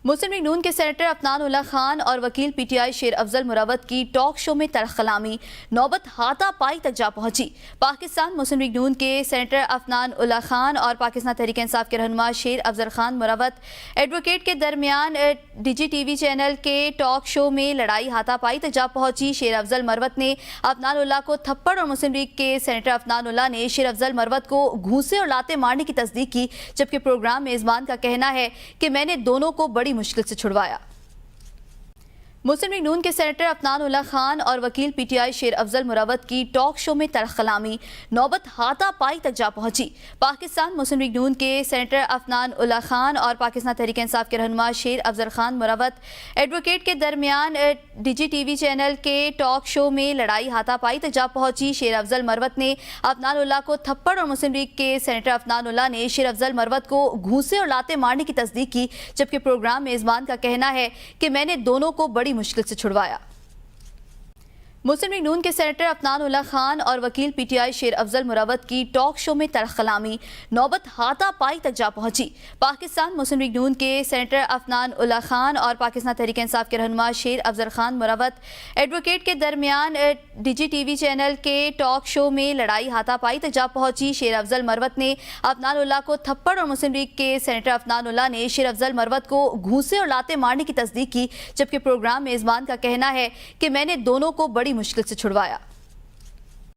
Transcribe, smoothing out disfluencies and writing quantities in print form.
مسلم league نون کے senator Afnan اللہ خان اور وکیل پی ٹی آئی شیر افضل مروت کی ٹاک شو میں تلخ کلامی نوبت ہاتھا پائی تک جا پہنچی۔ پاکستان مسلم لیگ نون کے سینیٹر عفنان اللہ خان اور پاکستان تحریک انصاف کے رہنما شیر افضل خان مروت ایڈوکیٹ کے درمیان D G T V channel کے ٹاک شو میں لڑائی ہاتھا پائی تک جا پہنچی۔ شیر افضل مروت نے عفنان اللہ کو تھپڑ اور مسلم لیگ کے سینیٹر عفنان اللہ نے شیر افضل مروت کو گھوسے اور لاتے مارنے کی تصدیق کی، جبکہ پروگرام میزبان کا کہنا ہے کہ میں نے دونوں کو بڑی مشکل سے چھڑوایا۔ مسلم لیگ نون کے سینیٹر عفنان اللہ خان اور وکیل پی ٹی آئی شیر افضل مروت کی ٹاک شو میں تلخ کلامی نوبت ہاتھا پائی تک جا پہنچی۔ پاکستان مسلم لیگ نون کے سینیٹر عفنان اللہ خان اور پاکستان تحریک انصاف کے رہنما شیر افضل خان مروت ایڈوکیٹ کے درمیان D G T V channel کے ٹاک شو میں لڑائی ہاتھا پائی تک جا پہنچی۔ شیر افضل مروت نے عفنان اللہ کو تھپڑ اور مسلم لیگ کے سینیٹر عفنان اللہ نے شیر افضل مروت کو گھوسے اور لاتے مارنے کی تصدیق کی، جبکہ پروگرام میزبان کا کہنا ہے کہ میں نے دونوں کو بڑی مشکل سے چھڑوایا۔ مسلم لیگ نون کے سینیٹر عفنان اللہ خان اور وکیل پی ٹی آئی شیر افضل مروت کی ٹاک شو میں تلخ کلامی نوبت ہاتھا پائی تک جا پہنچی۔ پاکستان مسلم لیگ نون کے سینیٹر عفنان اللہ خان اور پاکستان تحریک انصاف کے رہنما شیر افضل خان مروت ایڈوکیٹ کے درمیان D G T V channel کے ٹاک شو میں لڑائی ہاتھا پائی تک جا پہنچی۔ شیر افضل مروت نے عفنان اللہ کو تھپڑ اور مسلم لیگ کے سینیٹر عفنان اللہ نے شیر افضل مروت کو گھوسے اور لاتے مارنے کی تصدیق کی، جبکہ پروگرام میزبان کا کہنا ہے کہ میں نے دونوں کو بڑی مشکل سے چھڑوایا۔